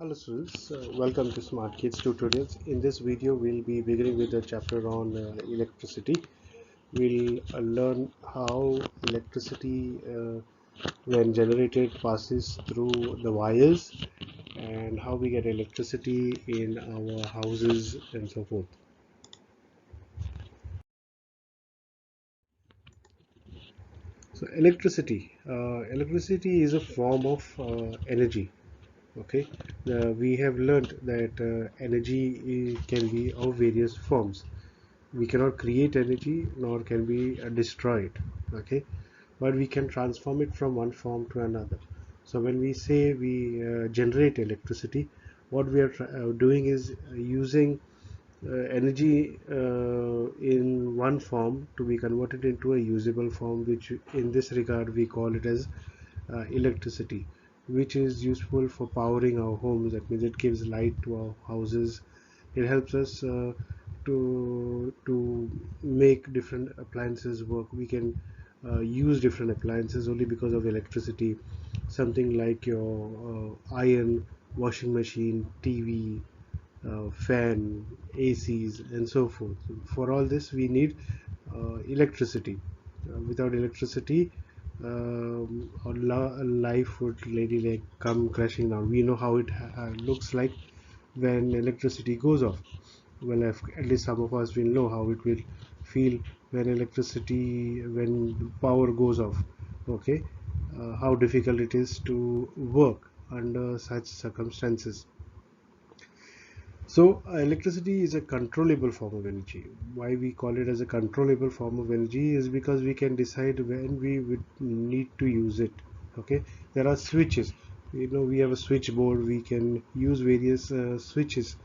Hello students, welcome to Smart Kids Tutorials. In this video we'll be beginning with a chapter on electricity. We'll learn how electricity when generated passes through the wires and how we get electricity in our houses and so forth. So electricity is a form of energy. Okay, we have learned that can be of various forms. We cannot create energy nor can we destroy it. Okay, but we can transform it from one form to another. So when we say we generate electricity, what we are doing is using energy in one form to be converted into a usable form, which in this regard we call it as electricity, which is useful for powering our homes. That means it gives light to our houses. It helps us to make different appliances work. We can use different appliances only because of electricity. Something like your iron, washing machine, TV, fan, ACs, and so forth. For all this, we need electricity. Without electricity, our life would really like come crashing down. We know how it looks like when electricity goes off. Well, at least some of us will know how it will feel when power goes off. Okay, how difficult it is to work under such circumstances. So electricity is a controllable form of energy. Why we call it as a controllable form of energy is because we can decide when we would need to use it. Okay, there are switches. We have a switchboard. We can use various switches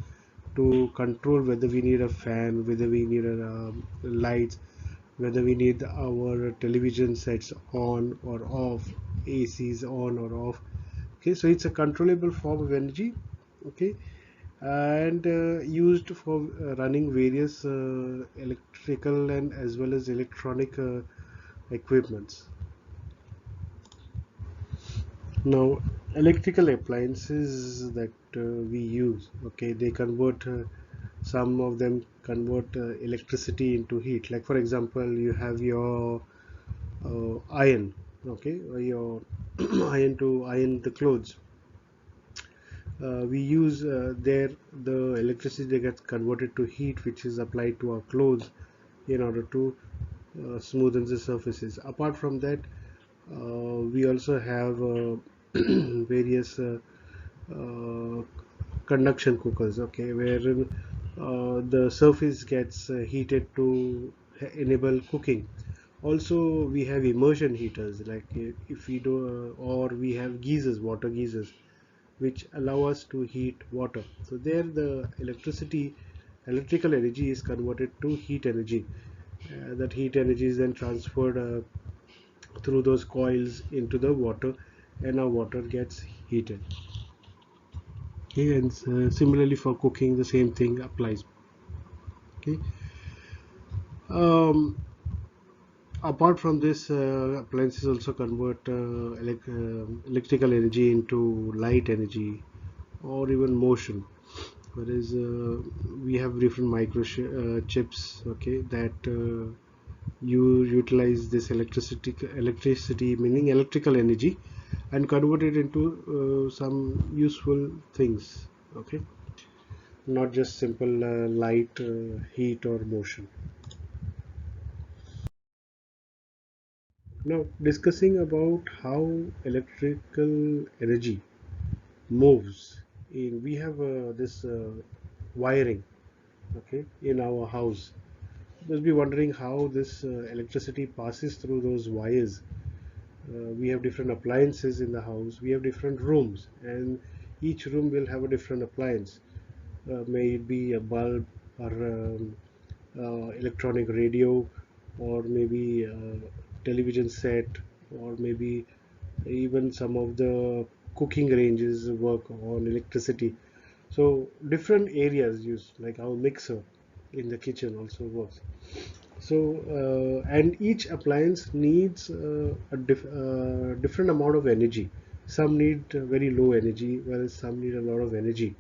to control whether we need a fan, whether we need lights, whether we need our television sets on or off, ACs on or off. Okay, so it's a controllable form of energy. Okay, and used for running various electrical and as well as electronic equipments. Now, electrical appliances that we use, okay, they convert some of them convert electricity into heat. Like for example, you have your iron, okay, or your iron to iron the clothes. We use there the electricity that gets converted to heat, which is applied to our clothes in order to smoothen the surfaces. Apart from that, we also have various conduction cookers, okay, wherein the surface gets heated to enable cooking. Also, we have immersion heaters, like if we do, or we have geysers, water geysers, which allow us to heat water. So there, the electrical energy is converted to heat energy. That heat energy is then transferred through those coils into the water, and our water gets heated. Okay, and similarly for cooking, the same thing applies. Okay. Um, Apart from this, appliances also convert electrical energy into light energy or even motion. Whereas we have different chips, okay, that you utilize this electricity meaning electrical energy, and convert it into some useful things. Okay, not just simple light, heat, or motion. Now, discussing about how electrical energy moves we have this wiring, okay, in our house. You must be wondering how this electricity passes through those wires. We have different appliances in the house. We have different rooms, and each room will have a different appliance. May it be a bulb or electronic radio, or maybe a television set, or maybe even some of the cooking ranges work on electricity. So different areas used, like our mixer in the kitchen also works. So and each appliance needs different amount of energy. some need very low energy, whereas some need a lot of energy.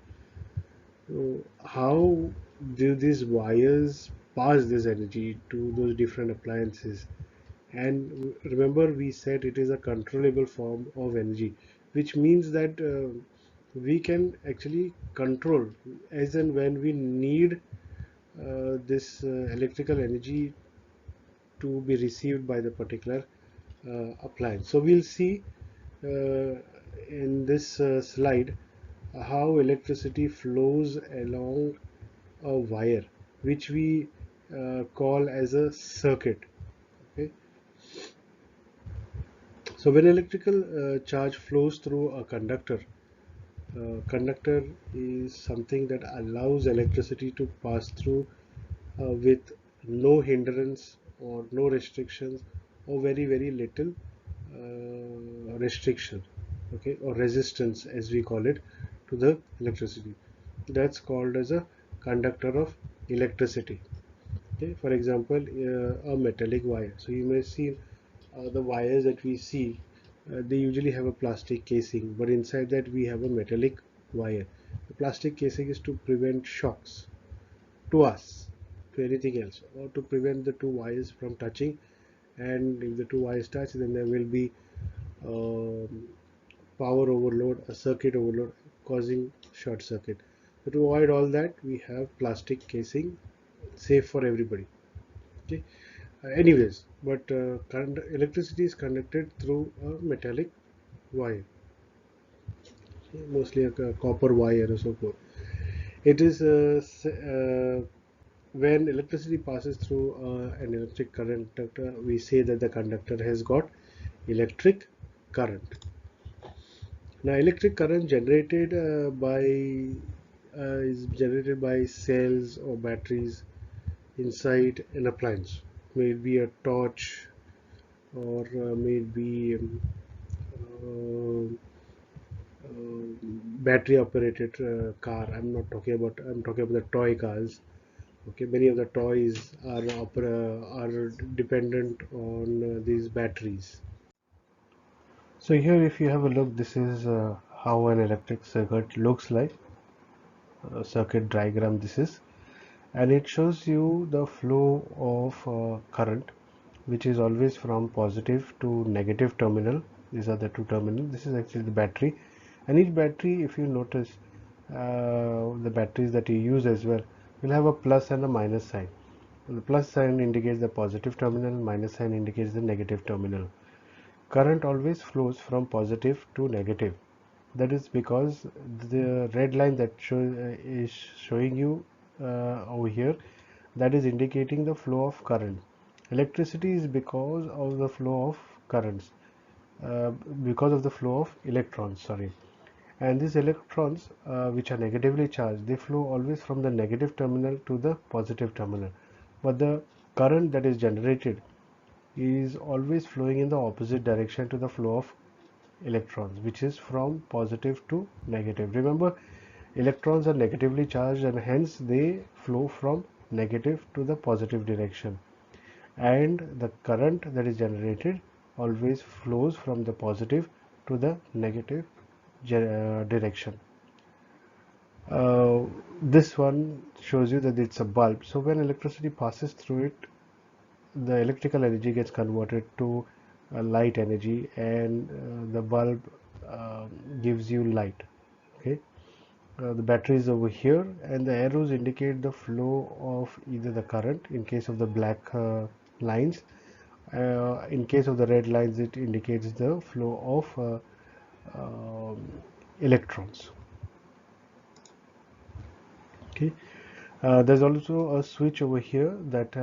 So how do these wires pass this energy to those different appliances? And remember, we said it is a controllable form of energy, which means that we can actually control as and when we need this electrical energy to be received by the particular appliance. So we'll see uh, in this slide how electricity flows along a wire, which we call as a circuit. Okay, so when electrical charge flows through a conductor, conductor is something that allows electricity to pass through with no hindrance or no restrictions, or very very little restriction, okay, or resistance as we call it, to the electricity. That's called as a conductor of electricity. Okay, for example, a metallic wire. So you may see the wires that we see, they usually have a plastic casing, but inside that we have a metallic wire. The plastic casing is to prevent shocks to us, to anything else, or to prevent the two wires from touching. And if the two wires touch, then there will be um, power overload, a circuit overload, causing short circuit. So to avoid all that, we have plastic casing, safe for everybody. Okay. Anyways, but electricity is conducted through a metallic wire, mostly a copper wire or so forth. It is when electricity passes through an electric current, we say that the conductor has got electric current. Now, electric current generated is generated by cells or batteries inside an appliance. May it be a torch, or may it be battery operated car. I'm talking about the toy cars. Okay, many of the toys are dependent on these batteries. So here, if you have a look, this is how an electric circuit looks like. Circuit diagram this is, and it shows you the flow of current, which is always from positive to negative terminal. These are the two terminals. This is actually the battery, and each battery, if you notice, the batteries that you use as well will have a plus and a minus sign. The plus sign indicates the positive terminal, minus sign indicates the negative terminal. Current always flows from positive to negative. That is because the red line that is showing you over here, that is indicating the flow of current. Electricity is because of the flow of currents, uh, because of the flow of electrons, sorry. And these electrons, which are negatively charged, they flow always from the negative terminal to the positive terminal. But the current that is generated is always flowing in the opposite direction to the flow of electrons, which is from positive to negative. Remember, electrons are negatively charged, and hence they flow from negative to the positive direction, and the current that is generated always flows from the positive to the negative direction. This one shows you that it's a bulb. So when electricity passes through it, the electrical energy gets converted to light energy, and the bulb uh, gives you light. Okay, the battery is over here, and the arrows indicate the flow of either the current in case of the black lines. In case of the red lines, it indicates the flow of um electrons. Okay, there's also a switch over here that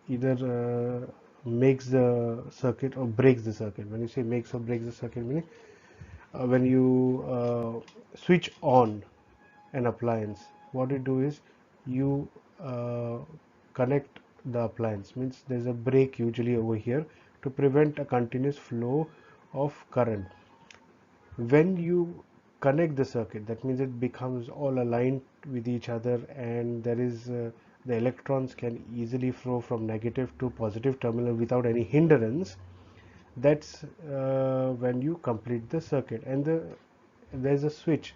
either makes the circuit or breaks the circuit. When you say makes or breaks the circuit, meaning when you switch on an appliance, what you do is you uh, connect the appliance. Means there's a break usually over here to prevent a continuous flow of current. When you connect the circuit, that means it becomes all aligned with each other, and there is the electrons can easily flow from negative to positive terminal without any hindrance. That's when you complete the circuit. And there's a switch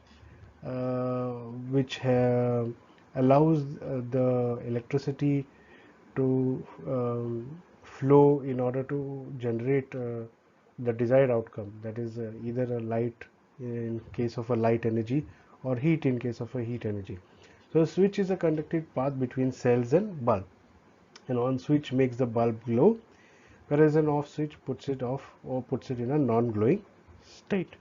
which allows the electricity to flow in order to generate the desired outcome, that is either a light in case of a light energy or heat in case of a heat energy. So a switch is a conductive path between cells and bulb. An on switch makes the bulb glow, whereas an off switch puts it off or puts it in a non-glowing state.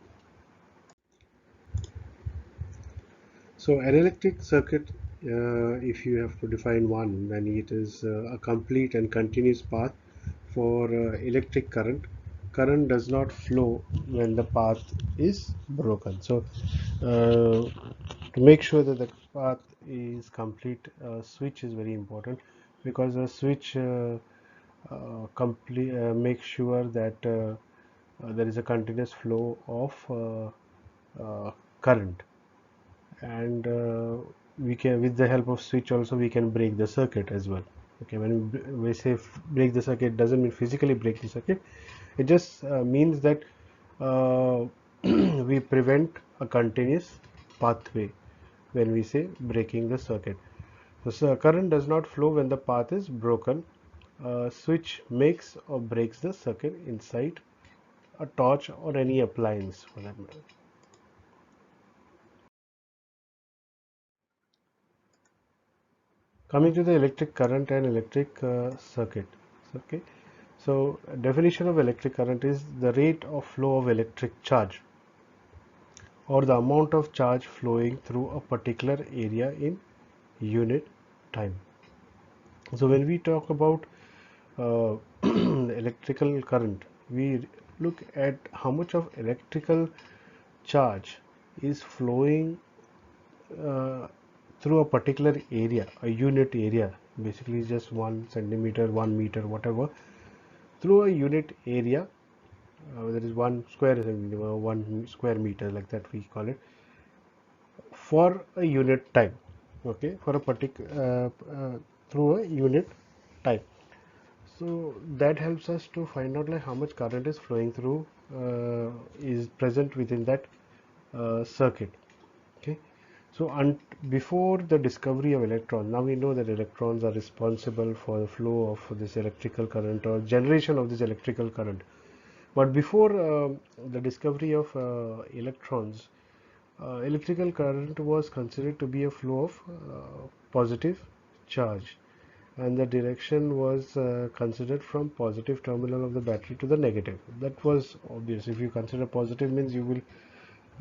So an electric circuit, if you have to define one, then it is a complete and continuous path for electric current. Current does not flow when the path is broken. So to make sure that the path is complete, switch is very important, because a switch makes sure that there is a continuous flow of current. And we can, with the help of switch also, we can break the circuit as well. Okay, when we say break the circuit, doesn't mean physically break the circuit. It just means that uh, we prevent a continuous pathway when we say breaking the circuit. So current does not flow when the path is broken. Switch makes or breaks the circuit inside a torch or any appliance for that matter. Coming to the electric current and electric circuit. Okay, so definition of electric current is the rate of flow of electric charge, or the amount of charge flowing through a particular area in unit time. So when we talk about uh, electrical current, we look at how much of electrical charge is flowing uh, through a particular area, a unit area, basically just 1 centimeter, 1 meter, whatever, through a unit area, that is 1 square meter, like that we call it, for a unit time. Okay, for a particular through a unit time. So that helps us to find out like how much current is flowing through, is present within that circuit. Okay, so before the discovery of electrons, now we know that electrons are responsible for the flow of this electrical current or generation of this electrical current. But before the discovery of electrons, electrical current was considered to be a flow of positive charge, and the direction was considered from positive terminal of the battery to the negative. That was obvious. If you consider positive, means you will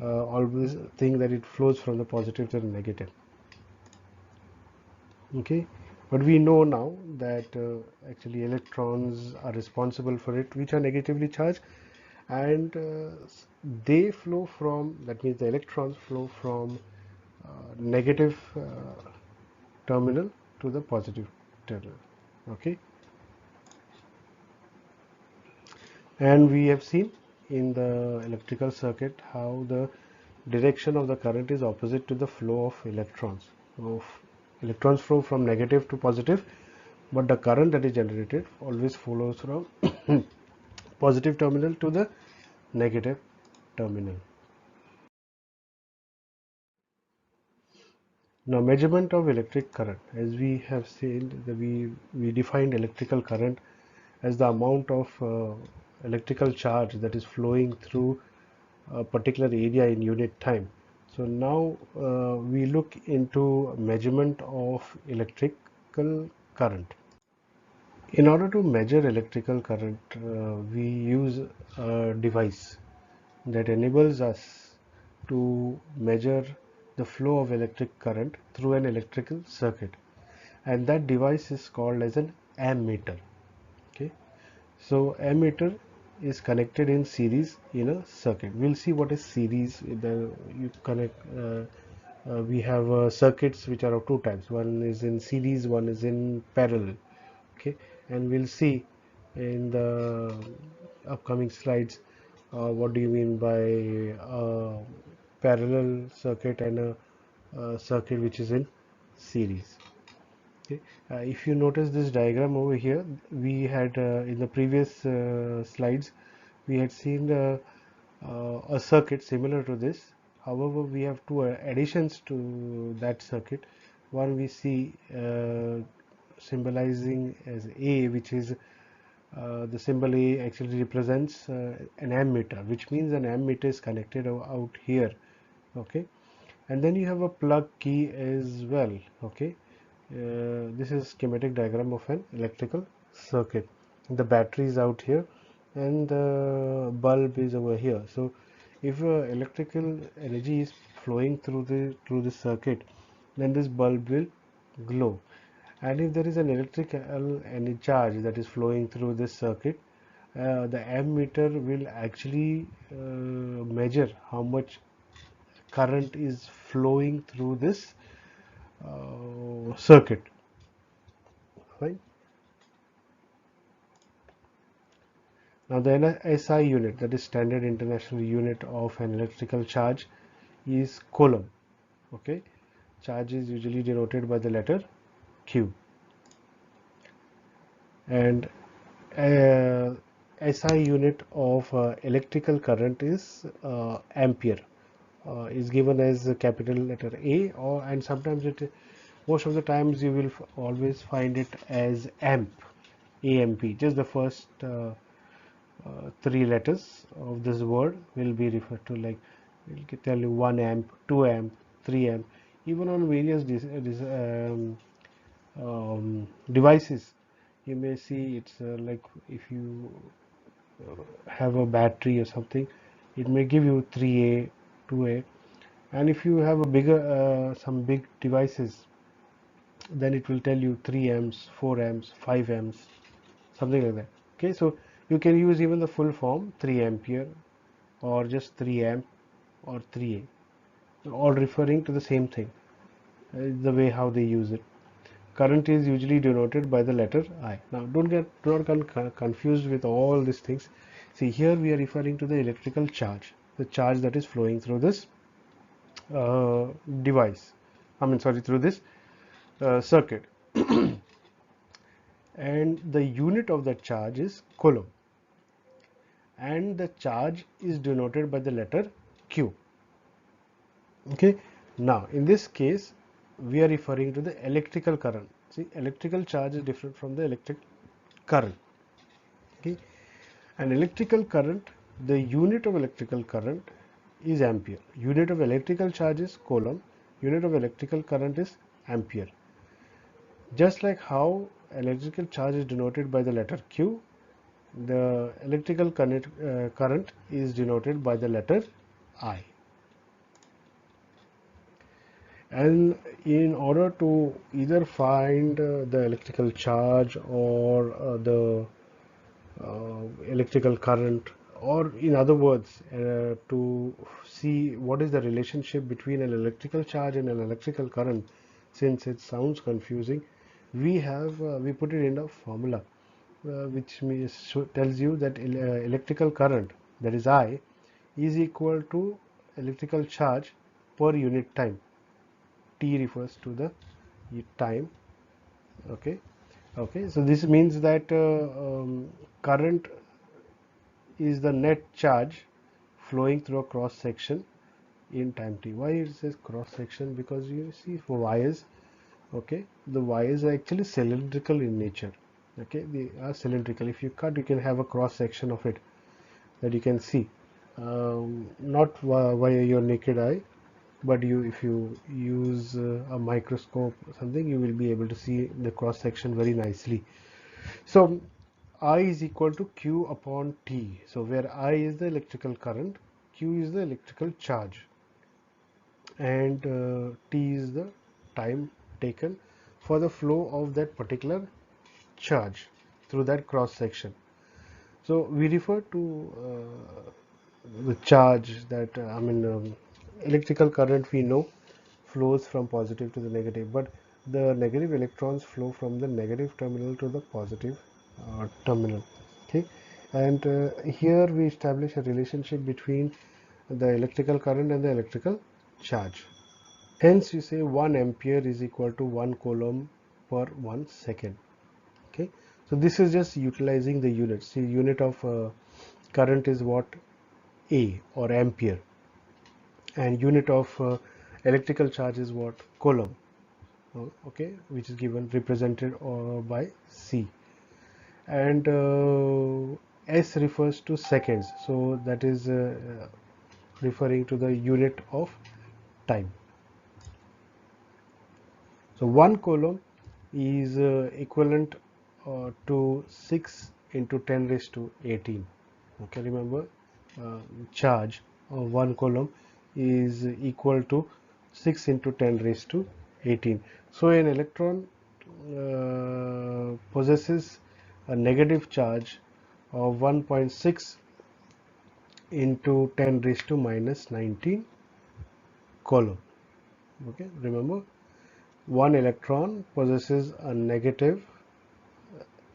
always think that it flows from the positive to the negative. Okay, but we know now that actually electrons are responsible for it, which are negatively charged, and they flow from, that means the electrons flow from negative terminal to the positive terminal. Okay, and we have seen in the electrical circuit how the direction of the current is opposite to the flow of electrons. So electrons flow from negative to positive, but the current that is generated always follows from positive terminal to the negative terminal. Now, measurement of electric current. As we have said, we defined electrical current as the amount of electrical charge that is flowing through a particular area in unit time. So now we look into measurement of electrical current. In order to measure electrical current, we use a device that enables us to measure the flow of electric current through an electrical circuit, and that device is called as an ammeter. Okay, so ammeter is connected in series in a circuit. We'll see what is series. You connect. We have circuits which are of two types. One is in series, one is in parallel. Okay, and we'll see in the upcoming slides what do you mean by parallel circuit and a circuit which is in series. Okay. If you notice this diagram over here, we had in the previous slides we had seen a circuit similar to this. However, we have two additions to that circuit. One we see symbolizing as A, which is the symbol A actually represents an ammeter, which means an ammeter is connected out here. Okay, and then you have a plug key as well. Okay, this is schematic diagram of an electrical circuit. The battery is out here and the bulb is over here. So if electrical energy is flowing through the circuit, then this bulb will glow. And if there is an electrical energy charge that is flowing through this circuit, the ammeter will actually measure how much current is flowing through this circuit. Right? Now the SI unit, that is Standard International Unit of an electrical charge, is coulomb. Okay, charge is usually denoted by the letter Q, and uh, SI unit of electrical current is ampere. Is given as a capital letter A, or and sometimes it, most of the times you will always find it as amp, AMP. Just the first three letters of this word will be referred to, like we'll tell you 1 amp, 2 amp, 3 amp. Even on various devices, you may see it's like if you have a battery or something, it may give you 3A, 2A, and if you have a bigger some big devices, then it will tell you 3 amps, 4 amps, 5 amps, something like that. Okay, so you can use even the full form 3 ampere or just 3 amp or 3A, all referring to the same thing, the way how they use it. Current is usually denoted by the letter I. Now do not get confused with all these things. See, here we are referring to the electrical charge, the charge that is flowing through this uh, device. I mean, sorry, through this circuit. And the unit of the charge is coulomb, and the charge is denoted by the letter Q. Okay, now in this case we are referring to the electrical current. See, electrical charge is different from the electric current. Okay, an electrical current, the unit of electrical current is ampere, unit of electrical charge is coulomb, unit of electrical current is ampere. Just like how electrical charge is denoted by the letter Q, the electrical current is denoted by the letter I. And in order to either find the electrical charge or the electrical current, or in other words, to see what is the relationship between an electrical charge and an electrical current, since it sounds confusing, we put it in a formula, which tells you that electrical current, that is I, is equal to electrical charge per unit time. T refers to the time. Okay, okay. So this means that current is the net charge flowing through a cross section in time t. Why it says cross section? Because you see for wires, okay, the wires are actually cylindrical in nature. Okay, they are cylindrical. If you cut, you can have a cross section of it that you can see, not via your naked eye, but if you use a microscope or something, you will be able to see the cross section very nicely. So I is equal to Q upon T. So where I is the electrical current, Q is the electrical charge, and T is the time taken for the flow of that particular charge through that cross section. So we refer to the charge that electrical current, we know, flows from positive to the negative, but the negative electrons flow from the negative terminal to the positive terminal. Okay, and here we establish a relationship between the electrical current and the electrical charge. Hence you say 1 ampere is equal to 1 coulomb per 1 second. Okay, so this is just utilizing the units. See, unit of current is what? A or ampere, and unit of electrical charge is what? Coulomb. Okay, which is given represented by C, and S refers to seconds, so that is referring to the unit of time. So 1 coulomb is equivalent to 6 into 10 raised to 18. Okay, remember, charge of 1 coulomb is equal to 6 into 10 raised to 18. So an electron possesses a negative charge of 1.6 into 10 raised to minus 19 coulomb. Okay, remember, one electron possesses a negative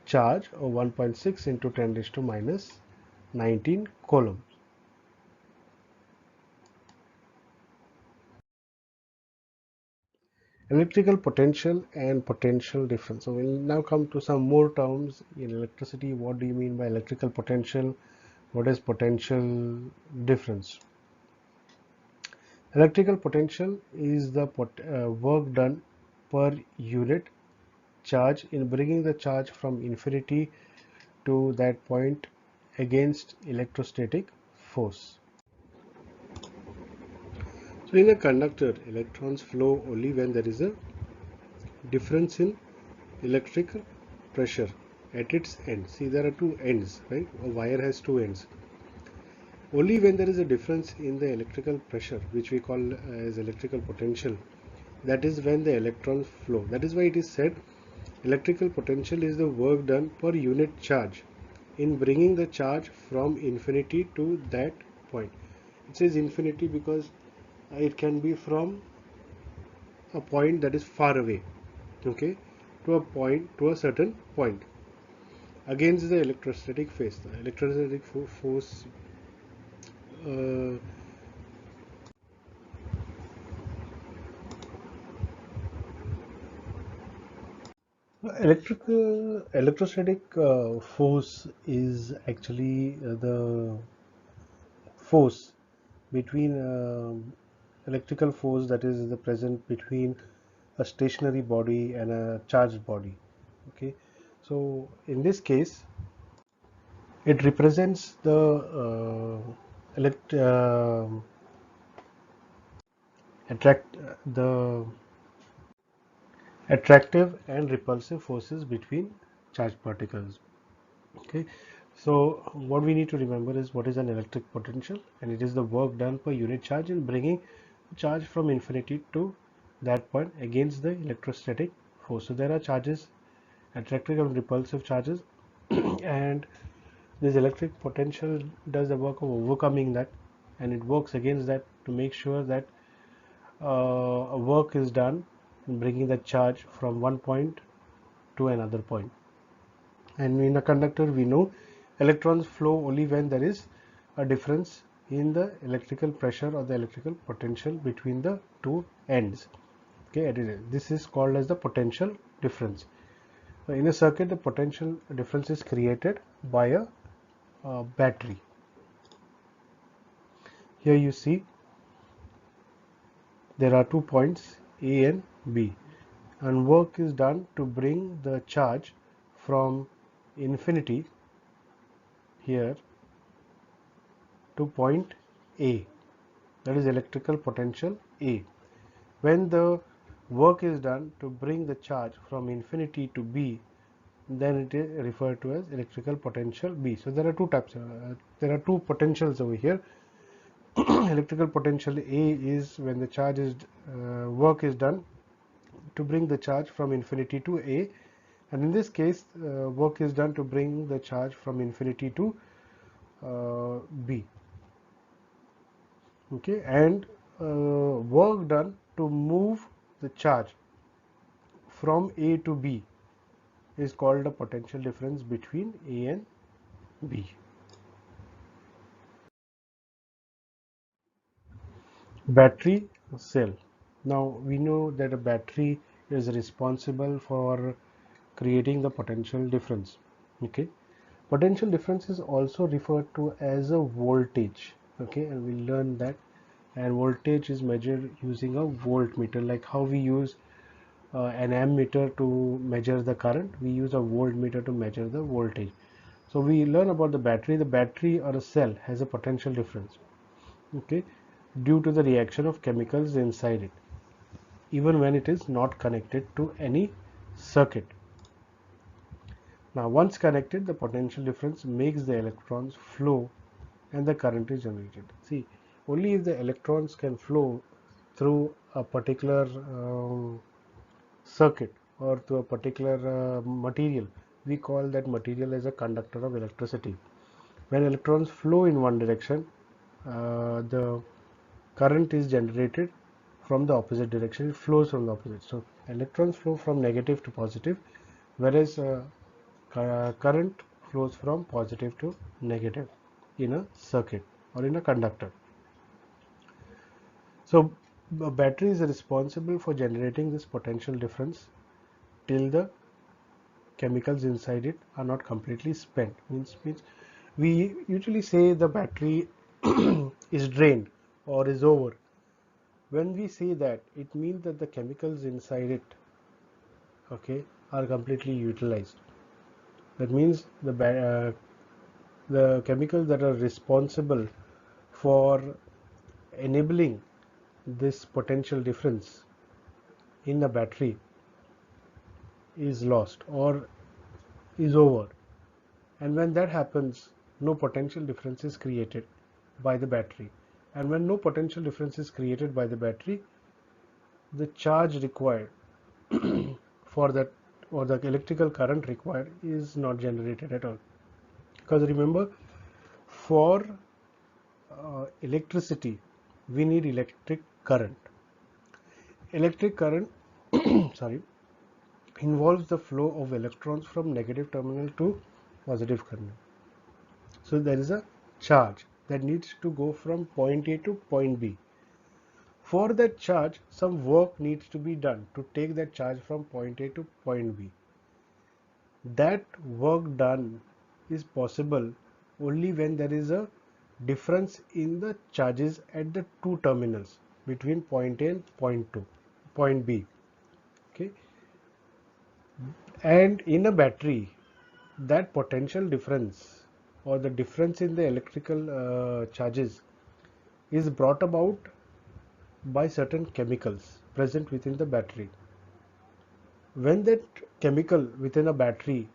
charge of 1.6 into 10 raised to minus 19 coulombs. Electrical potential and potential difference. So we'll now come to some more terms in electricity. What do you mean by electrical potential? What is potential difference? Electrical potential is the work done per unit charge in bringing the charge from infinity to that point against electrostatic force. So in a conductor, electrons flow only when there is a difference in electric pressure at its end. See, there are two ends, right? A wire has two ends. Only when there is a difference in the electrical pressure, which we call as electrical potential, that is when the electrons flow. That is why it is said electrical potential is the work done per unit charge in bringing the charge from infinity to that point. It says infinity because it can be from a point that is far away, okay, to a point, to a certain point, against the electrostatic force. The electrostatic force uh, electrostatic force is actually the force between electrical force that is the present between a stationary body and a charged body. Okay, so in this case it represents the elect attract the attractive and repulsive forces between charged particles. Okay, so what we need to remember is what is an electric potential, and it is the work done per unit charge in bringing charge from infinity to that point against the electrostatic force. So there are charges, attractive and repulsive charges, and this electric potential does the work of overcoming that, and it works against that to make sure that a work is done in bringing the charge from one point to another point. And in a conductor, we know electrons flow only when there is a difference in the electrical pressure or the electrical potential between the two ends. Okay, this is called as the potential difference. So in a circuit, the potential difference is created by a battery. Here you see there are 2 points A and B, and work is done to bring the charge from infinity here to point A, that is electrical potential A. When the work is done to bring the charge from infinity to B, then it is referred to as electrical potential B. So there are two types, there are two potentials over here. Electrical potential A is when the charge is work is done to bring the charge from infinity to A, and in this case work is done to bring the charge from infinity to B. Okay, and work done to move the charge from A to B is called a potential difference between A and B. Battery cell. Now we know that a battery is responsible for creating the potential difference. Okay, Potential difference is also referred to as a voltage. Okay, and we'll learn that. And voltage is measured using a voltmeter, like how we use an ammeter to measure the current. We use a voltmeter to measure the voltage. So we learn about the battery. The battery or a cell has a potential difference, okay, due to the reaction of chemicals inside it, even when it is not connected to any circuit. Now, once connected, the potential difference makes the electrons flow and the current is generated. See, only if the electrons can flow through a particular circuit or to a particular material, we call that material as a conductor of electricity. When electrons flow in one direction, the current is generated from the opposite direction. It flows from the opposite. So electrons flow from negative to positive, whereas current flows from positive to negative in a circuit or in a conductor. So a battery is responsible for generating this potential difference till the chemicals inside it are not completely spent. Means we usually say the battery is drained or is over. When we say that, it means that the chemicals inside it, okay, are completely utilized. That means the chemicals that are responsible for enabling this potential difference in the battery is lost or is over. And when that happens, no potential difference is created by the battery. And when no potential difference is created by the battery, the charge required for that, or the electrical current required, is not generated at all. Because remember, for electricity, we need electric current. Electric current sorry, involves the flow of electrons from negative terminal to positive terminal. So there is a charge that needs to go from point A to point B. For that charge, some work needs to be done to take that charge from point A to point B. That work done is possible only when there is a difference in the charges at the two terminals between point A and point B. Okay, and in a battery, that potential difference or the difference in the electrical charges is brought about by certain chemicals present within the battery. When that chemical within a battery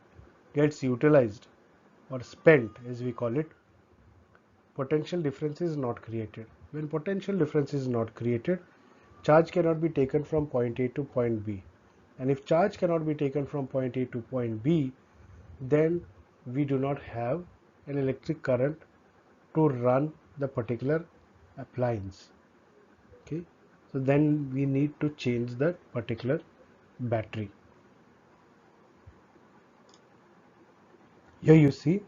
gets utilized or spent, as we call it, potential difference is not created. When potential difference is not created, charge cannot be taken from point A to point B. And if charge cannot be taken from point A to point B, then we do not have an electric current to run the particular appliance. Okay, so then we need to change that particular battery. Here you see,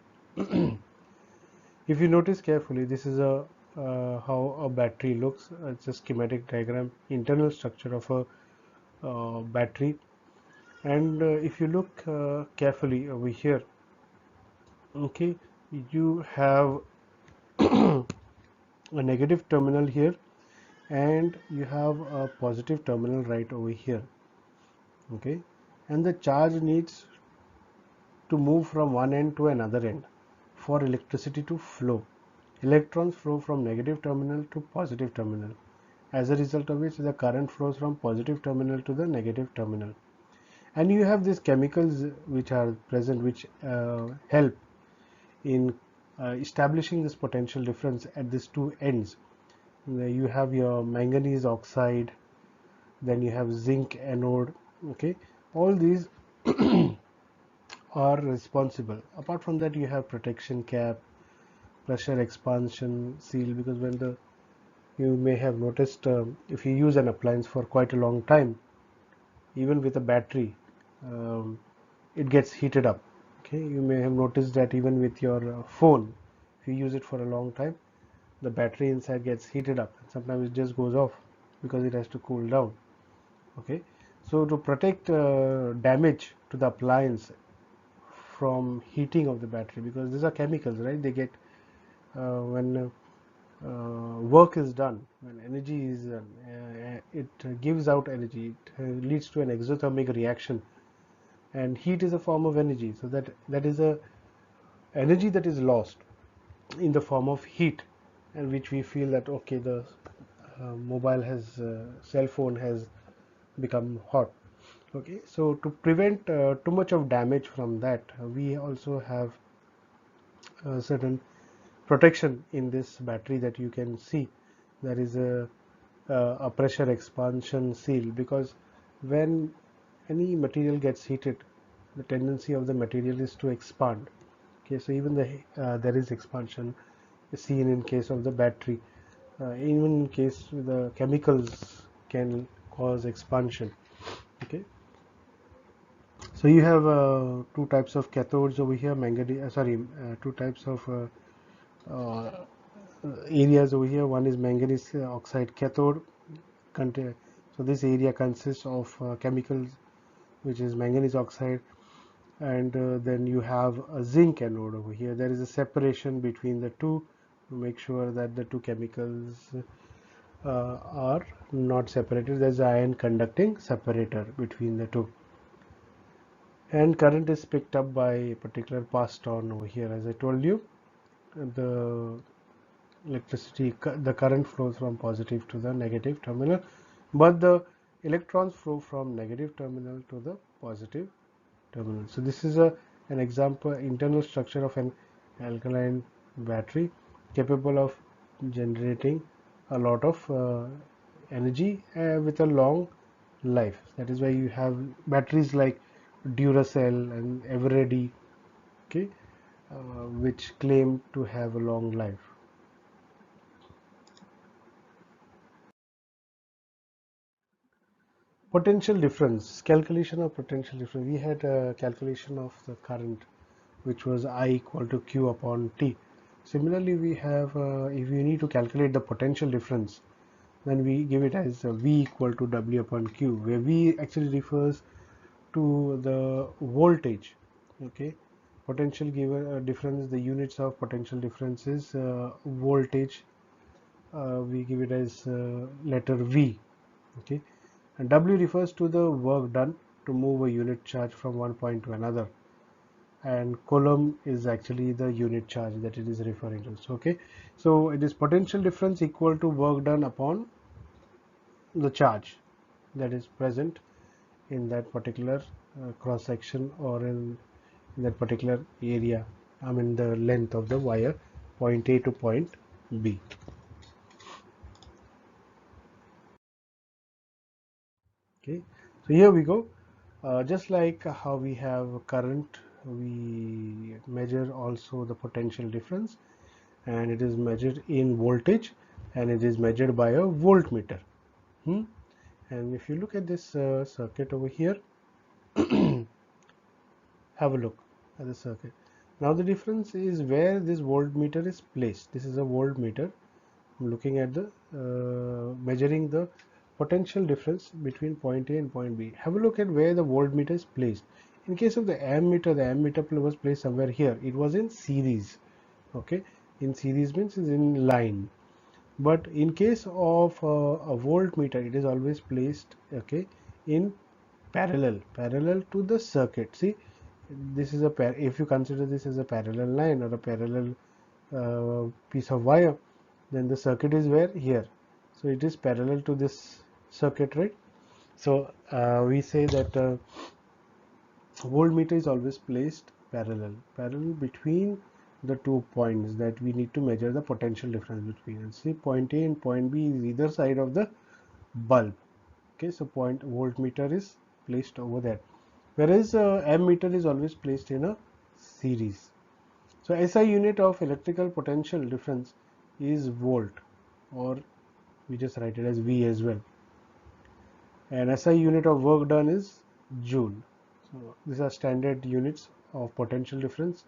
if you notice carefully, this is a how a battery looks. It's a schematic diagram, internal structure of a battery. And if you look carefully over here, okay, you have a negative terminal here and you have a positive terminal right over here. Okay, and the charge needs to move from one end to another end for electricity to flow. Electrons flow from negative terminal to positive terminal, as a result of which the current flows from positive terminal to the negative terminal. And you have these chemicals which are present, which help in establishing this potential difference at these two ends. You have your manganese oxide, then you have zinc anode. Okay, all these are responsible. Apart from that, you have protection cap, pressure expansion seal, because when the you may have noticed, if you use an appliance for quite a long time, even with a battery, um, it gets heated up. Okay, you may have noticed that even with your phone, if you use it for a long time, the battery inside gets heated up and sometimes it just goes off because it has to cool down. Okay, so to protect damage to the appliance from heating of the battery, because these are chemicals, right? They get when work is done, when energy is done, it gives out energy. It leads to an exothermic reaction, and heat is a form of energy. So that is a energy that is lost in the form of heat, and which we feel that okay, the mobile has cell phone has become hot. Okay, so to prevent too much of damage from that, we also have certain protection in this battery that you can see. There is a pressure expansion seal, because when any material gets heated, the tendency of the material is to expand. Okay, so even there is expansion seen in case of the battery. Even in case the chemicals can cause expansion. Okay, so you have two types of cathodes over here, manganese. Two types of uh, areas over here. One is manganese oxide cathode. So this area consists of chemicals, which is manganese oxide, and then you have a zinc anode over here. There is a separation between the two to make sure that the two chemicals are not separated. There's an ion conducting separator between the two, and current is picked up by a particular passed on over here. As I told you, the the current flows from positive to the negative terminal, but the electrons flow from negative terminal to the positive terminal. So this is an example internal structure of an alkaline battery capable of generating a lot of energy with a long life. That is why you have batteries like Duracell and Eveready, okay, which claim to have a long life. Potential difference, calculation of potential difference. We had a calculation of the current, which was I equal to Q upon T. Similarly, we have, if you need to calculate the potential difference, then we give it as V equal to W upon Q, where V actually refers to the voltage. Okay, potential given difference, the units of potential difference is voltage. We give it as letter V. Okay, and W refers to the work done to move a unit charge from one point to another, and coulomb is actually the unit charge that it is referring to. So, okay, so it is potential difference equal to work done upon the charge that is present in that particular cross section, or in that particular area, I mean the length of the wire, point A to point B. Okay, so here we go. Just like how we have current, we measure also the potential difference, and it is measured in voltage, and it is measured by a voltmeter. And if you look at this circuit over here, have a look at the circuit. Now the difference is where this voltmeter is placed. This is a voltmeter. I'm looking at the measuring the potential difference between point A and point B. Have a look at where the voltmeter is placed. In case of the ammeter was placed somewhere here. It was in series. Okay, in series means is in line. But in case of a voltmeter, it is always placed, okay, in parallel to the circuit. See, this is a if you consider this as a parallel line or a parallel piece of wire, then the circuit is where? Here. So it is parallel to this circuit, right? So we say that voltmeter is always placed parallel between the 2 points that we need to measure the potential difference between. And see, point A and point B is either side of the bulb. Okay, so point voltmeter is placed over there, whereas ammeter is always placed in a series. So SI unit of electrical potential difference is volt, or we just write it as V as well. And SI unit of work done is joule. So these are standard units of potential difference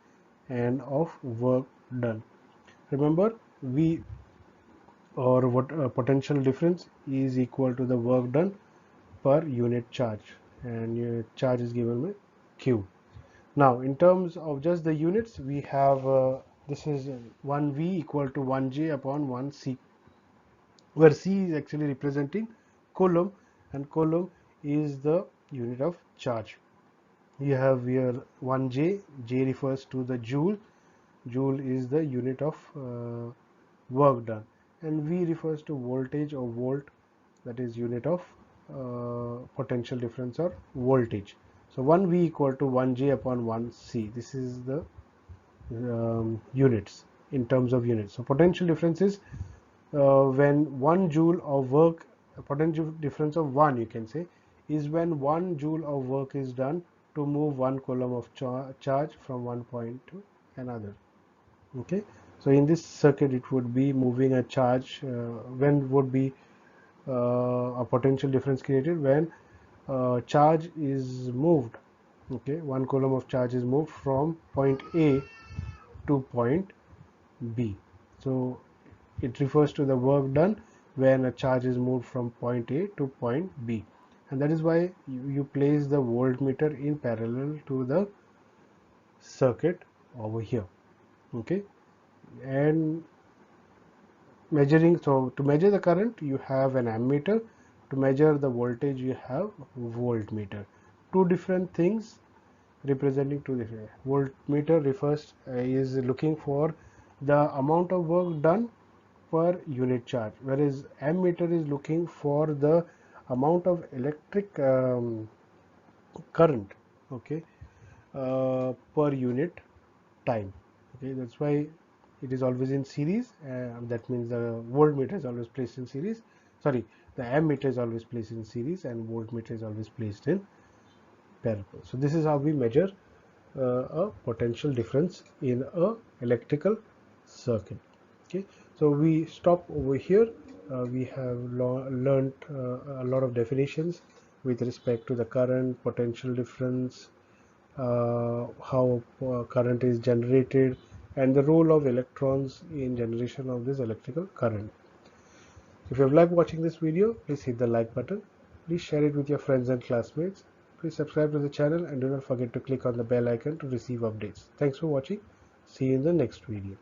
and of work done. Remember, V, or what potential difference, is equal to the work done per unit charge, and your charge is given by Q. Now in terms of just the units, we have this is 1V equal to 1J upon 1C, where C is actually representing coulomb and coulomb is the unit of charge. You have here 1J, J refers to the joule, joule is the unit of work done, and V refers to voltage or volt, that is unit of potential difference or voltage. So 1V equal to 1J upon 1C, this is the units in terms of units. So potential difference is when 1 joule of work, a potential difference of 1 you can say, is when 1 joule of work is done to move 1 coulomb of charge from one point to another. Okay, so in this circuit it would be moving a charge, when would be a potential difference created when charge is moved. Okay, 1 coulomb of charge is moved from point A to point B. So it refers to the work done when a charge is moved from point A to point B, and that is why you place the voltmeter in parallel to the circuit over here. Okay, and measuring, so to measure the current you have an ammeter, to measure the voltage you have voltmeter. Two different things representing two different. Voltmeter refers is looking for the amount of work done per unit charge, whereas ammeter is looking for the amount of electric current, okay, per unit time. Okay, that's why it is always in series. That means the voltmeter is always placed in series. Sorry, the ammeter is always placed in series and voltmeter is always placed in parallel. So this is how we measure a potential difference in a electrical circuit. Okay, so we stop over here. We have learned a lot of definitions with respect to the current, potential difference, how current is generated, and the role of electrons in generation of this electrical current. If you have liked watching this video, please hit the like button. Please share it with your friends and classmates. Please subscribe to the channel and do not forget to click on the bell icon to receive updates. Thanks for watching. See you in the next video.